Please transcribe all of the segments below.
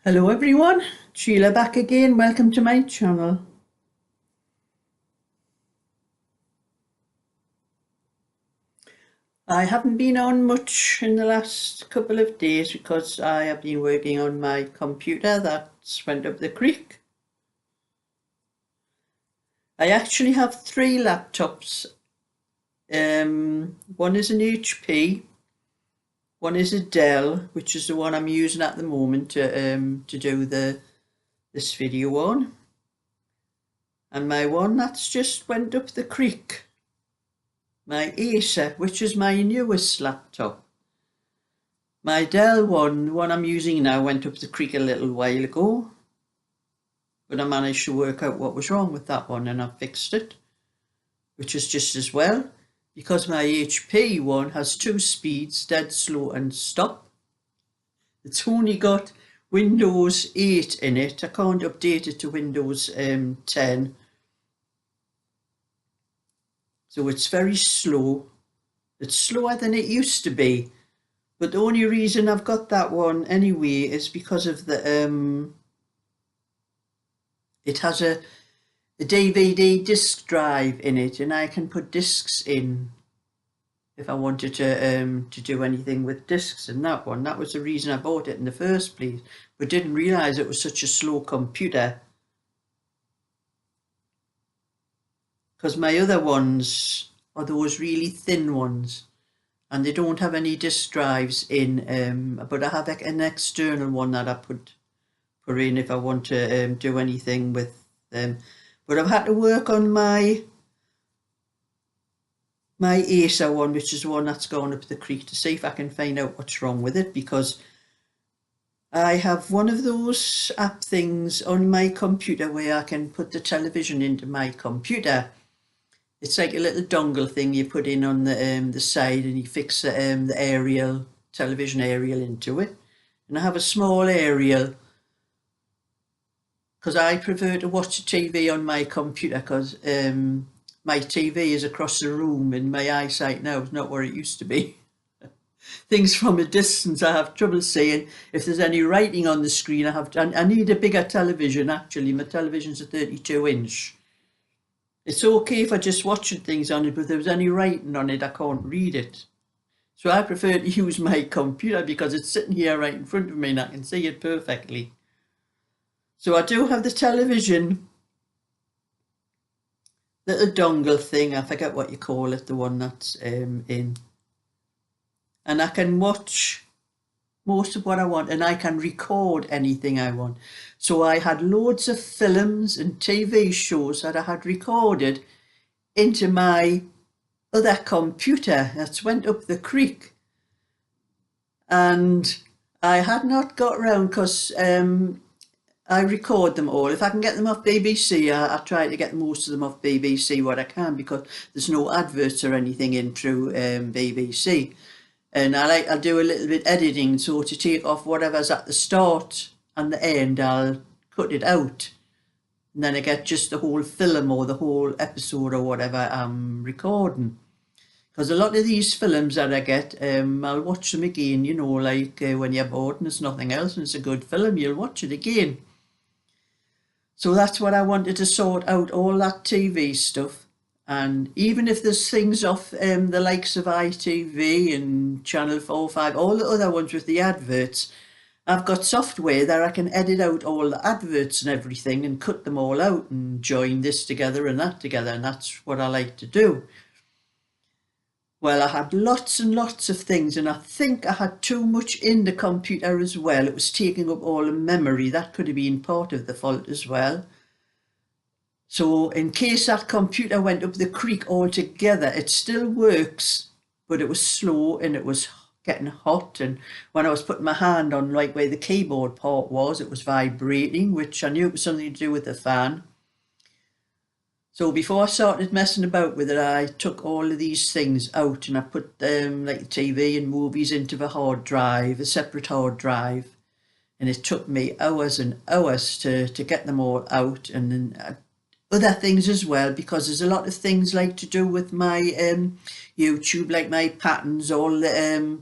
Hello everyone, Sheila back again. Welcome to my channel. I haven't been on much in the last couple of days because I have been working on my computer that's went up the creek. I actually have three laptops. One is an HP, one is a Dell, which is the one I'm using at the moment to do this video on, and my one that's just went up the creek, my Acer, which is my newest laptop. My Dell one, the one I'm using now, went up the creek a little while ago, but I managed to work out what was wrong with that one and I fixed it, which is just as well, because my HP one has two speeds, dead slow and stop. It's only got Windows 8 in it. I can't update it to Windows 10. So it's very slow. It's slower than it used to be. But the only reason I've got that one anyway is because of the it has a DVD disc drive in it, and I can put discs in if I wanted to do anything with discs in that one. That was the reason I bought it in the first place, but didn't realise it was such a slow computer. Because my other ones are those really thin ones, and they don't have any disk drives in, but I have an external one that I put in if I want to do anything with them. But I've had to work on my Acer one, which is the one that's gone up the creek, to see if I can find out what's wrong with it, because I have one of those app things on my computer where I can put the television into my computer. It's like a little dongle thing you put in on the side, and you fix the aerial, television aerial into it. And I have a small aerial because I prefer to watch TV on my computer, because my TV is across the room and my eyesight now is not where it used to be. Things from a distance I have trouble seeing. If there's any writing on the screen, I need a bigger television actually. My television's a 32-inch. It's okay if I just watching things on it, but if there's any writing on it, I can't read it. So I prefer to use my computer because it's sitting here right in front of me and I can see it perfectly. So I do have the television, little dongle thing, I forget what you call it, the one that's in. And I can watch most of what I want, and I can record anything I want. So I had loads of films and TV shows that I had recorded into my other computer that's went up the creek. And I had not got round, because I record them all. If I can get them off BBC, I try to get most of them off BBC what I can, because there's no adverts or anything in through BBC. And I'll do a little bit editing, so to take off whatever's at the start and the end, I'll cut it out. And then I get just the whole film or the whole episode or whatever I'm recording. Because a lot of these films that I get, I'll watch them again, you know, like when you're bored and there's nothing else and it's a good film, you'll watch it again. So that's what I wanted to sort out, all that TV stuff. And even if there's things off the likes of ITV and Channel 4, 5, all the other ones with the adverts, I've got software that I can edit out all the adverts and everything and cut them all out and join this together and that together, and that's what I like to do. Well, I had lots and lots of things, and I think I had too much in the computer as well. It was taking up all the memory. That could have been part of the fault as well. So in case that computer went up the creek altogether, it still works, but it was slow and it was getting hot. And when I was putting my hand on like where the keyboard part was, it was vibrating, which I knew it was something to do with the fan. So before I started messing about with it, I took all of these things out and I put like TV and movies into the hard drive, a separate hard drive. And it took me hours and hours to get them all out, and then other things as well, because there's a lot of things like to do with my YouTube, like my patterns, all the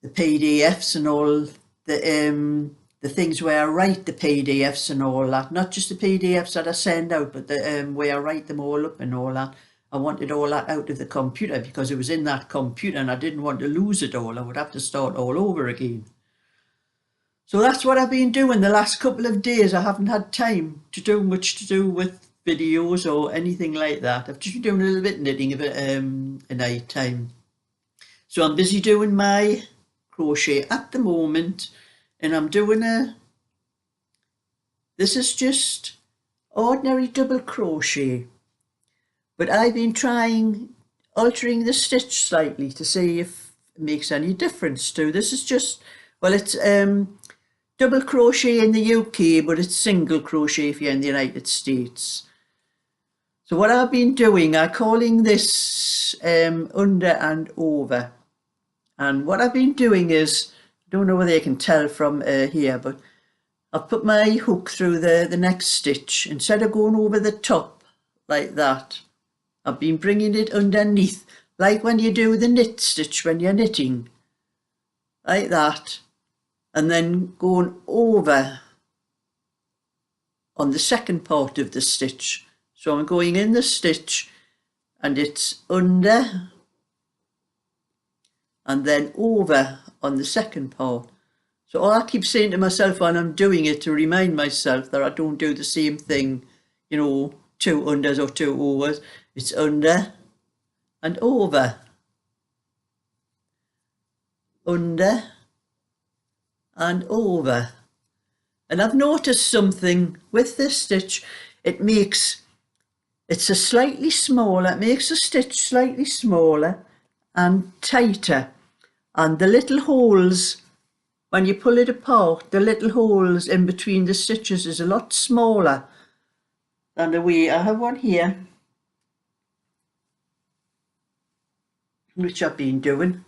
PDFs and all the the things where I write the PDFs and all that, not just the PDFs that I send out, but the where I write them all up and all that. I wanted all that out of the computer because it was in that computer and I didn't want to lose it all. I would have to start all over again. So that's what I've been doing the last couple of days. I haven't had time to do much to do with videos or anything like that. I've just been doing a little bit of knitting at night time. So I'm busy doing my crochet at the moment, and I'm doing this is just ordinary double crochet, but I've been altering the stitch slightly to see if it makes any difference too. This is just, well, it's double crochet in the UK, but it's single crochet if you're in the United States. So what I've been doing, I'm calling this under and over. And what I've been doing is, I don't know whether you can tell from here, but I've put my hook through the next stitch. Instead of going over the top like that, I've been bringing it underneath, like when you do the knit stitch when you're knitting, like that, and then going over on the second part of the stitch. So I'm going in the stitch and it's under and then over on the second part. So all I keep saying to myself when I'm doing it to remind myself that I don't do the same thing, you know, 2 unders or 2 overs. It's under and over, under and over. And I've noticed something with this stitch. It makes a slightly smaller, it makes the stitch slightly smaller and tighter. And the little holes, when you pull it apart, the little holes in between the stitches is a lot smaller than the way I have one here, which I've been doing.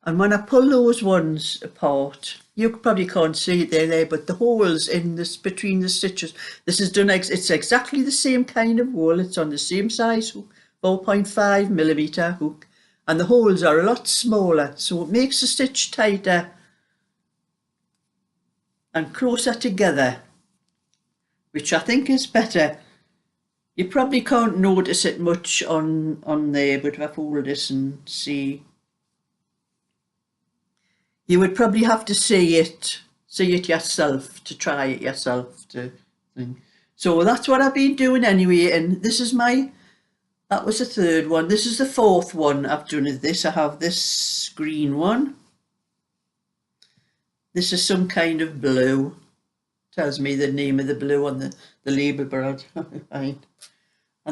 And when I pull those ones apart, you probably can't see it there, but the holes in this between the stitches, this is done, it's exactly the same kind of wool, it's on the same size hook, 4.5mm hook, and the holes are a lot smaller, so it makes the stitch tighter and closer together, which I think is better. You probably can't notice it much on there, but if I fold this and see, you would probably have to see it yourself, to try it yourself to think. So that's what I've been doing anyway, and this is that was the third one. This is the fourth one I've done of this. I have this green one. This is some kind of blue. Tells me the name of the blue on the label, but and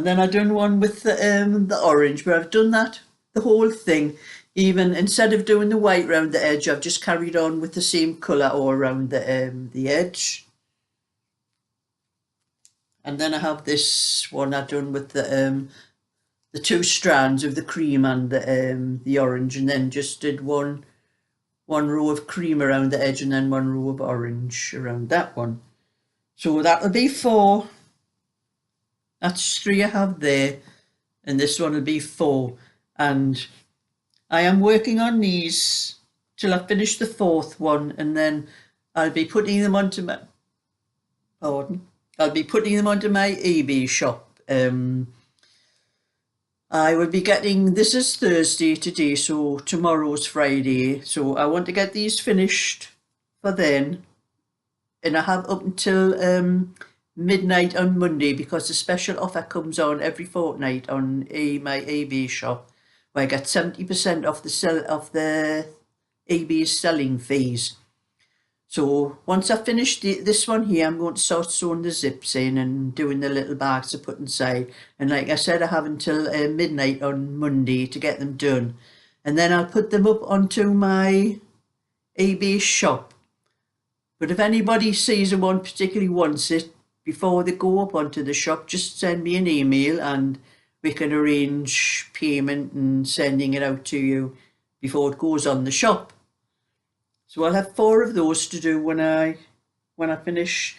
then I've done one with the orange, but I've done that, the whole thing. Even instead of doing the white round the edge, I've just carried on with the same colour all around the edge. And then I have this one I've done with the 2 strands of the cream and the orange, and then just did one row of cream around the edge and then 1 row of orange around that one. So that'll be 4. That's 3 I have there, and this one will be 4. And I am working on these till I finish the 4th one, and then I'll be putting them onto my eBay shop. I will be getting, this is Thursday today, so tomorrow's Friday, so I want to get these finished for then, and I have up until midnight on Monday, because the special offer comes on every fortnight on my eBay shop, where I get 70% off the eBay's selling fees. So once I finish this one here, I'm going to start sewing the zips in and doing the little bags to put inside. And like I said, I have until midnight on Monday to get them done. And then I'll put them up onto my eBay shop. But if anybody sees the one particularly wants it, before they go up onto the shop, just send me an email and we can arrange payment and sending it out to you before it goes on the shop. So I'll have 4 of those to do when I finish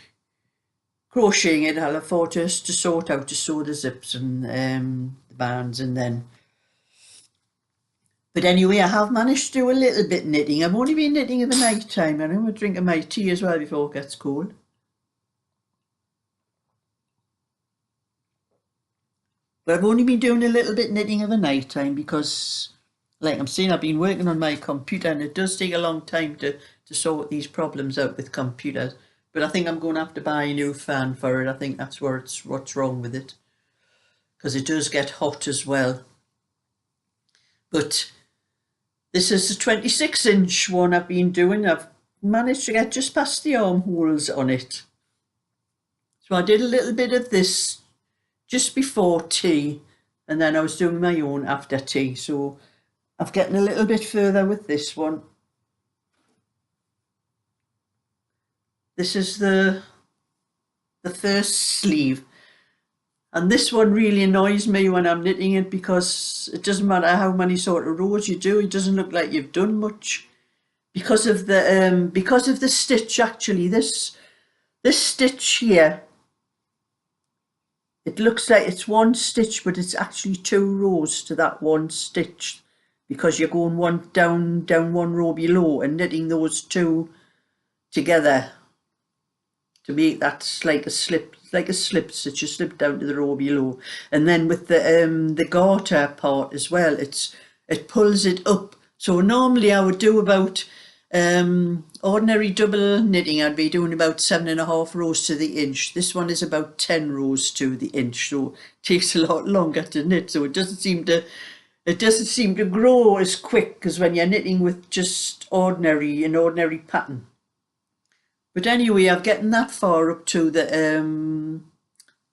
crocheting it. I'll have 4 to sort out, to sew the zips and the bands, and then But anyway, I have managed to do a little bit knitting. I've only been knitting in the night time, and I'm going to drink my tea as well before it gets cold. But I've only been doing a little bit knitting in the night time because, like I'm saying, I've been working on my computer, and it does take a long time to sort these problems out with computers. But I think I'm going to have to buy a new fan for it. I think that's what's wrong with it, because it does get hot as well. But this is the 26-inch one I've been doing. I've managed to get just past the armholes on it. So I did a little bit of this just before tea, and then I was doing my own after tea. So I'm getting a little bit further with this one. This is the first sleeve. And this one really annoys me when I'm knitting it, because it doesn't matter how many sort of rows you do, it doesn't look like you've done much because of the stitch. Actually, this stitch here, it looks like it's one stitch, but it's actually 2 rows to that one stitch, because you're going one down one row below and knitting those 2 together to make that like a slip stitch. You slip down to the row below, and then with the garter part as well, it pulls it up. So normally I would do about ordinary double knitting, I'd be doing about 7.5 rows to the inch. This one is about 10 rows to the inch, so it takes a lot longer to knit. So it doesn't seem to grow as quick as when you're knitting with just an ordinary pattern. But anyway, I've gotten that far up to the,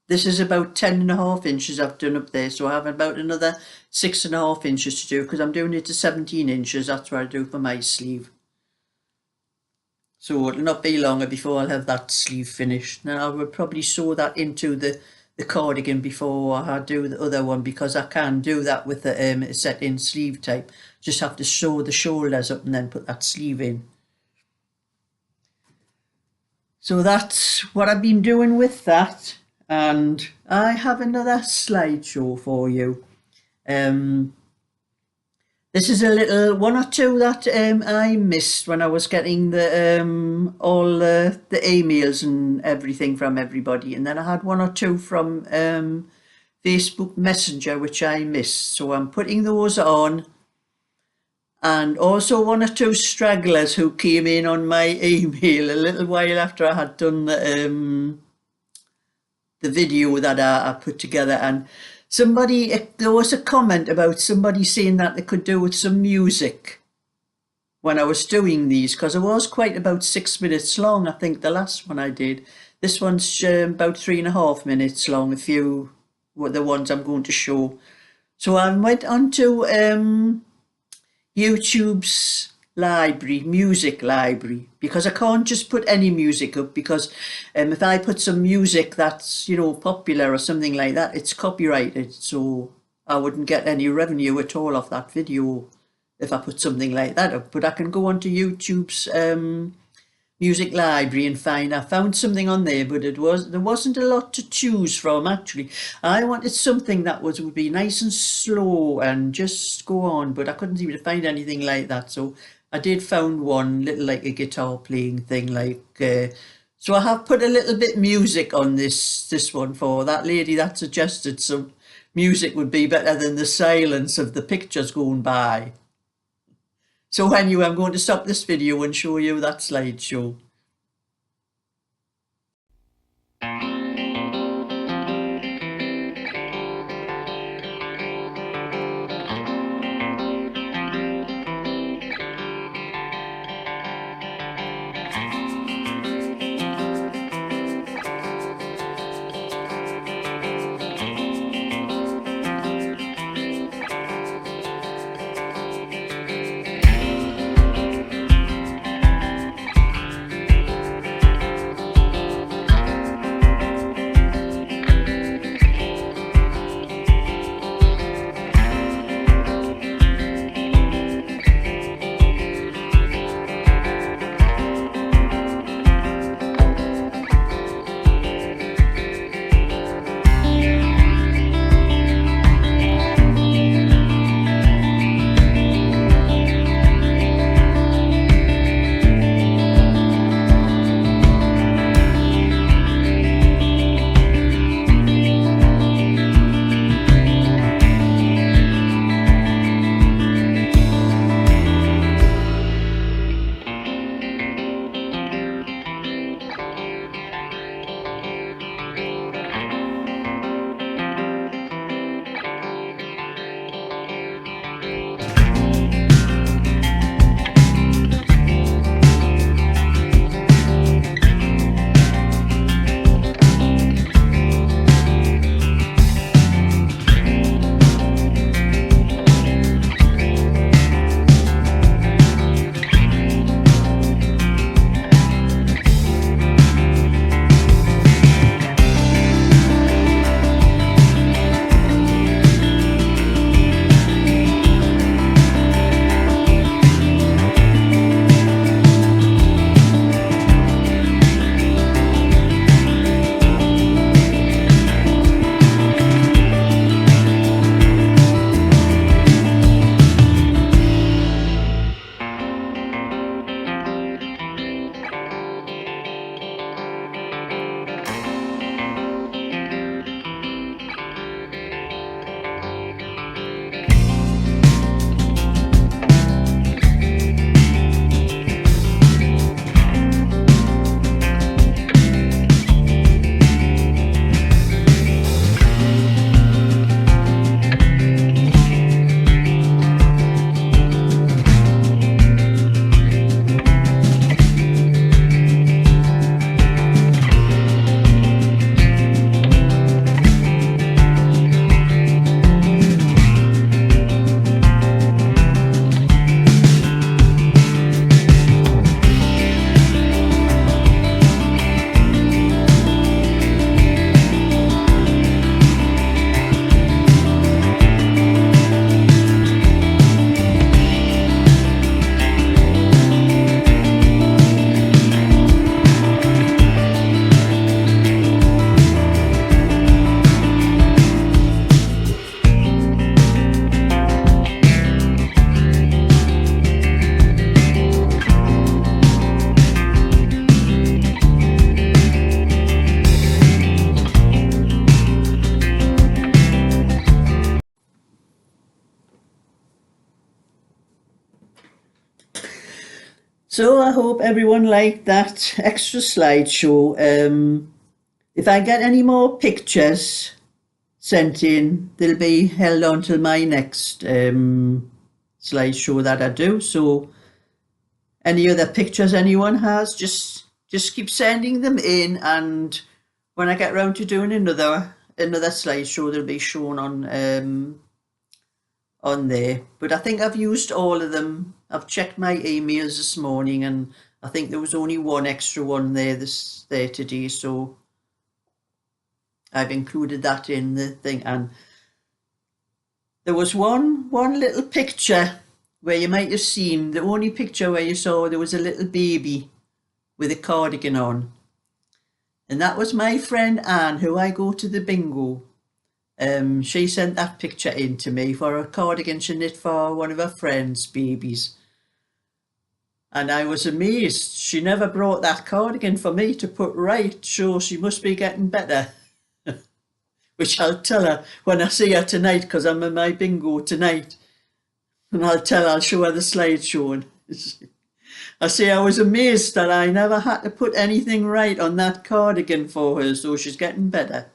this is about 10.5 inches I've done up there. So I have about another 6.5 inches to do, because I'm doing it to 17 inches. That's what I do for my sleeve. So it'll not be longer before I'll have that sleeve finished. Now I will probably sew that into the cardigan before I do the other one, because I can do that with the set-in sleeve type. Just have to sew the shoulders up and then put that sleeve in. So that's what I've been doing with that, and I have another slideshow for you. This is a little one or two that I missed when I was getting the all the emails and everything from everybody, and then I had 1 or 2 from Facebook Messenger which I missed. So I'm putting those on, and also 1 or 2 stragglers who came in on my email a little while after I had done the video that I put together. And there was a comment about somebody saying that they could do with some music when I was doing these, because it was quite about 6 minutes long, I think, the last one I did. This one's about 3.5 minutes long, a few were the ones I'm going to show. So I went on to YouTube's music library, because I can't just put any music up, because if I put some music that's, you know, popular or something like that, it's copyrighted, so I wouldn't get any revenue at all off that video if I put something like that up. But I can go onto YouTube's music library and I found something on there, but there wasn't a lot to choose from actually. I wanted something that would be nice and slow and just go on, but I couldn't seem to find anything like that. So I did found one little like a guitar playing thing, like so I have put a little bit music on this one for that lady that suggested some music would be better than the silence of the pictures going by. So anyway, I'm going to stop this video and show you that slideshow. So I hope everyone liked that extra slideshow. If I get any more pictures sent in, they'll be held on till my next slideshow that I do. So any other pictures anyone has, just keep sending them in, and when I get round to doing another slideshow, they'll be shown on there. But I think I've used all of them. I've checked my emails this morning, and I think there was only one extra one there today, so I've included that in the thing. And there was one little picture where you might have seen, the only picture where you saw there was a little baby with a cardigan on, and that was my friend Anne, who I go to the bingo. She sent that picture in to me for a cardigan she knit for one of her friends' babies. And I was amazed. She never brought that cardigan for me to put right, so she must be getting better. Which I'll tell her when I see her tonight, because I'm in my bingo tonight. And I'll show her the slideshow. I say I was amazed that I never had to put anything right on that cardigan for her, so she's getting better.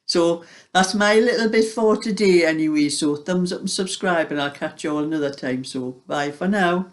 So that's my little bit for today anyway. So thumbs up and subscribe, and I'll catch you all another time. So bye for now.